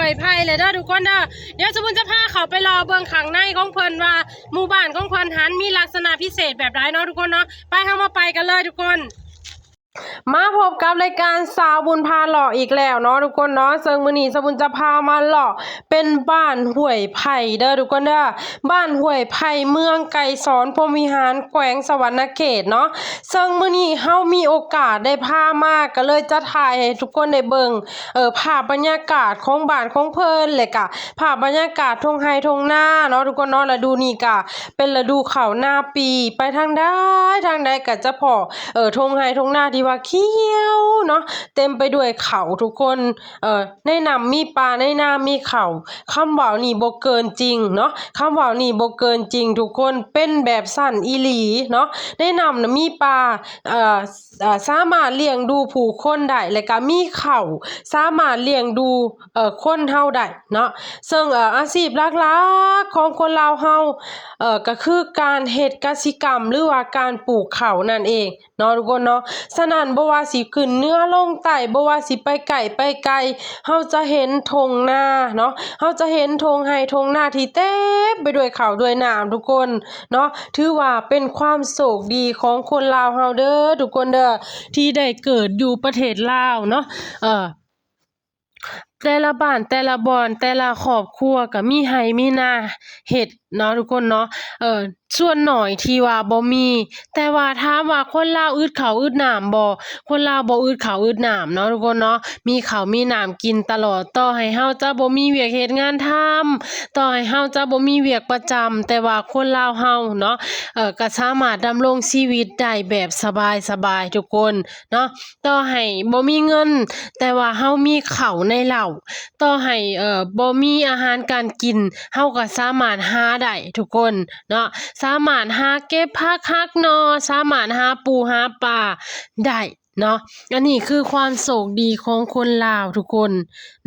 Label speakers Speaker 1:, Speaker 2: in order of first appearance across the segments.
Speaker 1: วยไผ่เลยเด้อทุกคนเด้อเดี๋ยวสมมุติจะพาเขาไปรอเบิ่งข้างในของเพิ่นว่าหมู่บ้านของเพิ่นหันมีลักษณะพิเศษแบบไรเนาะทุกคนเนาะไปเข้ามาไปกันเลยทุกคนมาพบกับรายการสาวบุญพาหล่ออีกแล้วเนาะทุกคนเนาะซึ่งมื้อนี้สาวบุญจะพามาหล่อเป็นบ้านห้วยไผ่เด้อทุกคนเด้อบ้านห้วยไผ่เมืองไกรสอนพรหมวิหารแขวงสวรรณเขตเนาะซึ่งมื้อนี้เฮามีโอกาสได้พามาก็เลยจะถ่ายให้ทุกคนได้เบิ่งภาพบรรยากาศของบ้านของเพิ่นเลยก็ภาพบรรยากาศทุ่งไร่ทุ่งนาเนาะทุกคนเนาะฤดูนี้ก็เป็นฤดูข้าวหน้าปีไปทางใดก็จะพอทุ่งไร่ทุ่งนาที่ว่าเขียวเนาะเต็มไปด้วยเขาทุกคนในน้ำมีปลาในนามีเขาคำเว้านี่บ่เกินจริงเนาะคำเว้านี่บ่เกินจริงทุกคนเป็นแบบสั่นอีหลีเนาะในน้ำน่ะมีปลาสามารถเลี้ยงดูผู้คนได้และก็มีเขาสามารถเลี้ยงดูคนเฮาได้เนาะซึ่งอาชีพหลักๆของคนลาวเฮาก็คือการเฮ็ดกสิกรรมหรือว่าการปลูกข้าวนั่นเองเนาะทุกคนเนาะฉะนั้นบ่ว่าสิขึ้นเหนือลงใต้บ่ว่าสิไปไกลไปไกลเฮาจะเห็นทุ่งนาเนาะเฮาจะเห็นทุ่งไร่ทุ่งนาที่เต็มไปด้วยข้าวด้วยน้ำทุกคนเนาะถือว่าเป็นความโชคดีของคนลาวเฮาเด้อทุกคนเด้อที่ได้เกิดอยู่ประเทศลาวเนาะแต่ละบ้านแต่ละบ่อนแต่ละครอบครัวก็มีไร่มีนาเฮ็ดเนาะทุกคนเนาะส่วนน้อยที่ว่าบ่มีแต่ว่าถามว่าคนลาวอึดข้าวอึดน้ำบ่คนลาวบ่อึดข้าวอึดน้ำเนาะทุกคนเนาะมีข้าวมีน้ำกินตลอดต่อให้เฮาจะบ่มีเวียกเฮ็ดงานทำต่อให้เฮาจะบ่มีเวียกประจำแต่ว่าคนลาวเฮาเนาะก็สามารถดำรงชีวิตได้แบบสบายๆทุกคนเนาะต่อให้บ่มีเงินแต่ว่าเฮามีข้าวในเหล้าต่อให้บ่มีอาหารการกินเฮาก็สามารถหาได้ทุกคนเนาะสามารถหาเก็บผักหักหน่อสามารถหาปูหาปลาได้เนาะอันนี้คือความโชคดีของคนลาวทุกคน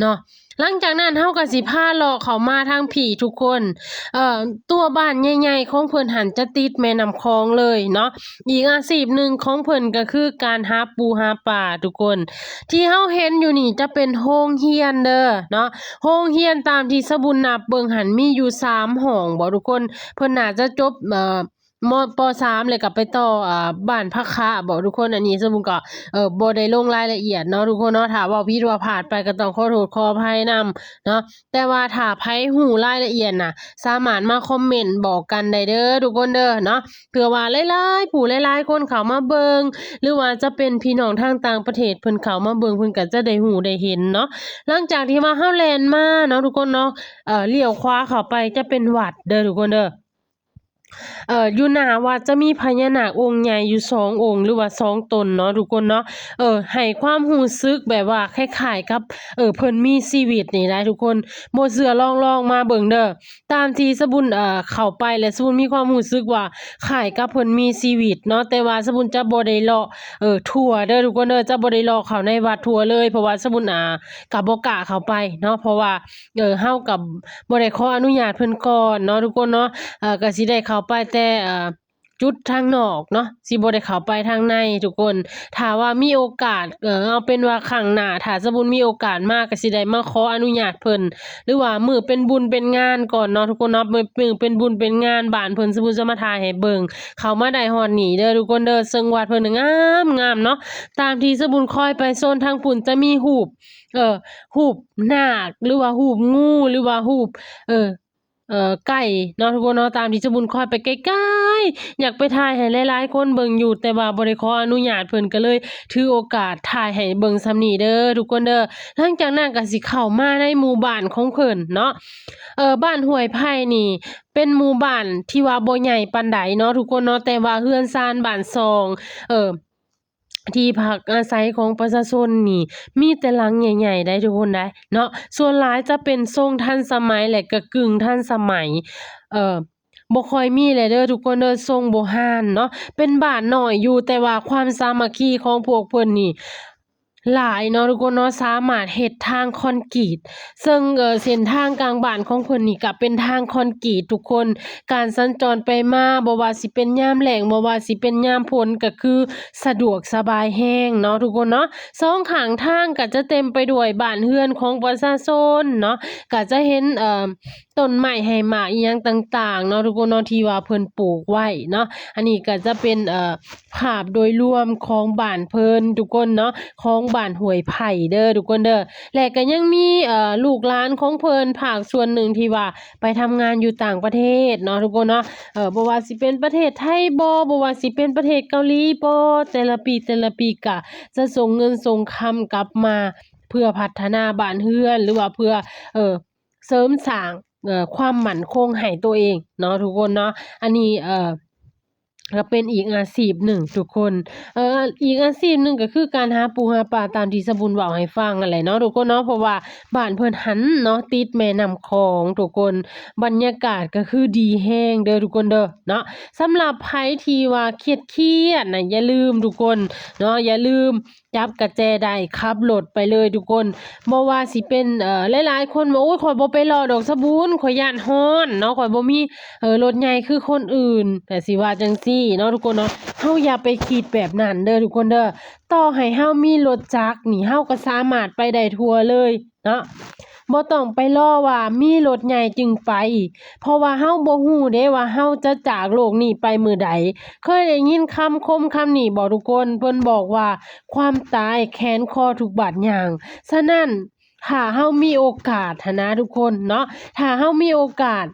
Speaker 1: เนาะหลังจากนั้นเฮาก็สิพาเลาะเข้ามาทางผีทุกคนตัวบ้านใหญ่ๆของเพิ่นหันจะติดแม่น้ำคลองเลยเนาะอีกอาชีพหนึ่งของเพิ่นก็คือการหาปูหาปลาทุกคนที่เฮาเห็นอยู่นี่จะเป็นโรงเรียนเด้อเนาะโรงเรียนตามที่สะบุญนับเบิ่งหันมีอยู่3ห้องบ่ทุกคนเพิ่นน่าจะจบป.3 เลยก็ไปต่อบ้านพักคะบ่ทุกคนอันนี้สมมุติก็บ่ได้ลงรายละเอียดเนาะทุกคนเนาะถ้าเว้าผิดว่าพลาดไปก็ต้องขอโทษขออภัยนำเนาะแต่ว่าถ้าไผฮู้รายละเอียดน่ะสามารถมาคอมเมนต์บอกกันได้เด้อทุกคนเด้อเนาะเผื่อว่าหลายๆผู้หลายๆคนเข้ามาเบิ่งหรือว่าจะเป็นพี่น้องทางต่างประเทศเพิ่นเข้ามาเบิ่งเพิ่นก็จะได้ฮู้ได้เห็นเนาะหลังจากที่ว่าเฮาแล่นมาเนาะทุกคนเนาะเลี้ยวขวาเข้าไปจะเป็นวัดเด้อทุกคนเด้ออยู่หน้าวัดจะมีพญานาคองค์ใหญ่อยู่2องค์หรือว่า2ตนเนาะทุกคนเนาะให้ความรู้สึกแบบว่าคล้ายๆกับเพิ่นมีชีวิตนี่ได้ทุกคนบ่เชื่อลองมาเบิ่งเด้อตามที่สะบุญเข้าไปแล้วสะบุญมีความรู้สึกว่าคล้ายกับเพิ่นมีชีวิตเนาะแต่ว่าสะบุญจะบ่ได้เลาะทั่วเด้อทุกคนเด้อจะบ่ได้เลาะเข้าในวัดทั่วเลยเพราะว่าสะบุญก็บ่กล้าเข้าไปเนาะเพราะว่าเฮาก็บ่ได้ขออนุญาตเพิ่นก่อนเนาะทุกคนเนาะก็สิได้เข้าไปแต่จุดทางนอกเนาะสิบ่ได้เข้าไปทางในทุกคนถ้าว่ามีโอกาสเอาเป็นว่าครั้งหน้าถ้าสมมุติมีโอกาสมาก็สิได้มาขออนุญาตเพิ่นหรือว่ามื้อเป็นบุญเป็นงานก่อนเนาะทุกคนเนาะมื้อเป็นบุญเป็นงานบ้านเพิ่นสมมุติจะมาถ่ายให้เบิ่งเข้ามาได้ฮอดนี่เด้อทุกคนเด้อซึ่งวัดเพิ่นงามเนาะตามที่สะบุญคอยไปโซนทางพุ่นจะมีรูปนาคหรือว่ารูปงูหรือว่ารูปไก่เนาะทุกคนเนาะตามที่สะบุญคอยไปใกล้ๆอยากไปถ่ายให้หลายๆคนเบิ่งอยู่แต่ว่าบ่ได้ขออนุญาตเพิ่นก็เลยถือโอกาสถ่ายให้เบิ่งส่ำนี้เด้อทุกคนเด้อหลังจากนั้นก็สิเข้ามาในหมู่บ้านของเพิ่นเนาะบ้านห้วยไผ่นี่เป็นหมู่บ้านที่ว่าบ่ใหญ่ปานใดเนาะทุกคนเนาะแต่ว่าเรือนซานบ้านซองที่พักอาศัยของประชาชนนี่มีแต่หลังใหญ่ๆได้ทุกคนได้เนาะส่วนหลายจะเป็นทรงทันสมัยและก็กึ่งทันสมัยบ่ค่อยมีเลยเด้อทุกคนเด้อทรงโบราณเนาะเป็นบ้านน้อยอยู่แต่ว่าความสามัคคีของพวกเพิ่นนี่ หลายเนาะทุกคนเนาะสามารถเฮ็ดทางคอนกรีตซึ่งเส้นทางกลางบ้านของเพิ่นนี่ก็เป็นทางคอนกรีตทุกคนการสัญจรไปมาบ่ว่าสิเป็นยามแล้งบ่ว่าสิเป็นยามฝนก็คือสะดวกสบายแรงเนาะทุกคนเนาะสองข้างทางก็จะเต็มไปด้วยบ้านเรือนของประชาชนเนาะก็จะเห็นต้นไม้ไหหมากอิหยังต่างๆเนาะทุกคนเนาะที่ว่าเพิ่นปลูกไว้เนาะอันนี้ก็จะเป็นภาพโดยรวมของบ้านเพิ่นทุกคนเนาะของบ้านห้วยไผ่เด้อทุกคนเด้อและก็ยังมีลูกหลานของเพิ่นภาคส่วนหนึ่งที่ว่าไปทำงานอยู่ต่างประเทศเนาะทุกคนเนาะบ่ว่าสิเป็นประเทศไทยบ่ว่าสิเป็นประเทศเกาหลีแต่ละปีก็จะส่งเงินส่งคำกลับมาเพื่อพัฒนาบ้านเรือนหรือว่าเพื่อเสริมสร้างความมั่นคงให้ตัวเองเนาะทุกคนเนาะอันนี้ก็เป็นอีกอาชีพหนึ่งทุกคนอีกอาชีพหนึ่งก็คือการหาปูหาปลาตามที่สะบุญเว้าให้ฟังนั่นแหละเนาะทุกคนเนาะเพราะว่าบ้านเพิ่นหันเนาะติดแม่น้ำคลองทุกคนบรรยากาศก็คือดีแรงเด้อทุกคนเด้อเนาะสำหรับไผที่ว่าเครียดๆน่ะอย่าลืมทุกคนเนาะอย่าลืมจับกระแจได้ขับรถไปเลยทุกคนบ่ว่าสิเป็นหลายๆคนว่าโอ๊ยข้อยบ่ไปรอดอกสะบุญข้อยย้านร้อนเนาะข้อยบ่มีรถใหญ่คือคนอื่นแต่สิว่าจังซี่เนาะทุกคนเนาะเฮาอย่าไปคิดแบบนั้นเด้อทุกคนเด้อต่อให้เฮามีรถจักรนี่เฮาก็สามารถไปได้ทั่วเลยเนาะบ่ต้องไปรอว่ามีรถใหญ่จึงไปเพราะว่าเฮาบ่ฮู้เด้ว่าเฮาจะจากโลกนี้ไปมื้อใดเคยได้ยินคำคมคำนี้บ่ทุกคนเพิ่นบอกว่าความตายแขนคอทุกบาดหยางฉะนั้นถ้าเฮามีโอกาสหั้นนะทุกคนเนาะถ้าเฮามีโอกาส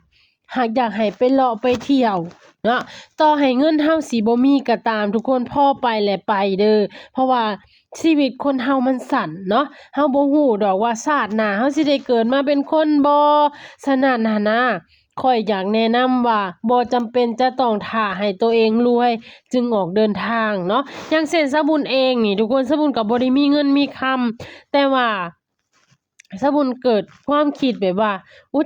Speaker 1: หากอยากให้ไปเลาะไปเที่ยวเนาะต่อให้เงินเฮาสิบ่มีก็ตามทุกคนพอไปแหละไปเด้อเพราะว่าชีวิตคนเฮามันสั้นเนาะเฮาบ่ฮู้ดอกว่าชาติหน้าเฮาสิได้เกิดมาเป็นคนบ่ฉะนั้นหั้นนะข้อยอยากแนะนำว่าบ่จำเป็นจะต้องท่าให้ตัวเองรวยจึงออกเดินทางเนาะอย่างเช่นสะบุญเองนี่ทุกคนสะบุญก็บ่ได้มีเงินมีคำแต่ว่าสะบุญเกิดความคิดแบบว่า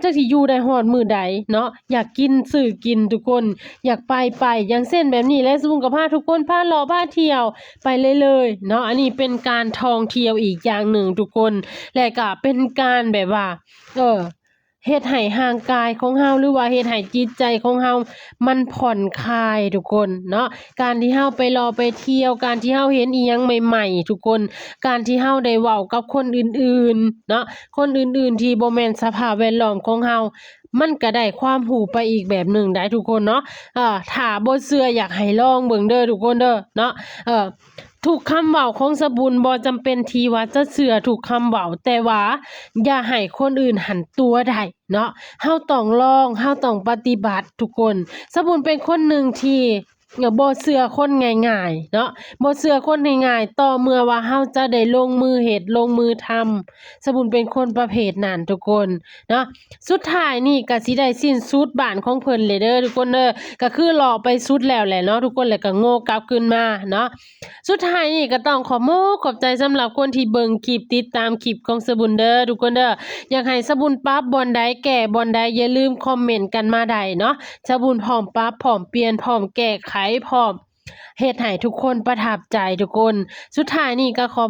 Speaker 1: จักสิอยู่ได้ฮอดมื้อใดเนาะอยากกินซื้อกินทุกคนอยากไปอย่างเช่นแบบนี้แหละสะบุญก็พาทุกคนพาเลาะพาเที่ยวไปเลยๆเนาะอันนี้เป็นการท่องเที่ยวอีกอย่างหนึ่งทุกคนและก็เป็นการแบบว่าเฮ็ดให้ร่างกายของเฮาหรือว่าเฮ็ดให้จิตใจของเฮามันผ่อนคลายทุกคนเนาะการที่เฮาไปเลาะไปเที่ยวการที่เฮาเห็นอิหยังใหม่ๆทุกคนการที่เฮาได้เว้ากับคนอื่นๆเนาะคนอื่นๆที่บ่แม่นสภาพแวดล้อมของเฮามันก็ได้ความรู้ไปอีกแบบหนึ่งได้ทุกคนเนาะถ้าบ่เชื่ออยากให้ลองเบิ่งเด้อทุกคนเด้อเนาะทุกคำเว้าของสะบุญบ่จำเป็นที่ว่าจะเชื่อทุกคำเว้าแต่ว่าอย่าให้คนอื่นหันตัวได้เนาะเฮาต้องลองเฮาต้องปฏิบัติทุกคนสะบุญเป็นคนหนึ่งที่บ่เชื่อคนง่ายๆเนาะบ่เชื่อคนง่ายๆต่อเมื่อว่าเฮาจะได้ลงมือเฮ็ดลงมือทำสะบุญเป็นคนประเภทนั้นทุกคนเนาะสุดท้ายนี่ก็สิได้สิ้นสุดบ้านของเพิ่นเลยเด้อทุกคนเด้อก็คือเลาะไปสุดแล้วแหละเนาะทุกคนแล้วก็โง่กลับขึ้นมาเนาะสุดท้ายนี่ก็ต้องขอบใจสำหรับคนที่เบิ่งคลิปติดตามคลิปของสะบุญเด้อทุกคนเด้ออยากให้สะบุญปรับบ่อนใดแก้บ่อนใดอย่าลืมคอมเมนต์กันมาได้เนาะสะบุญพร้อมปรับพร้อมเปลี่ยนพร้อมแก้ไขพร้อมเฮ็ดให้ทุกคนประทับใจทุกคนสุดท้ายนี่ก็ขอบ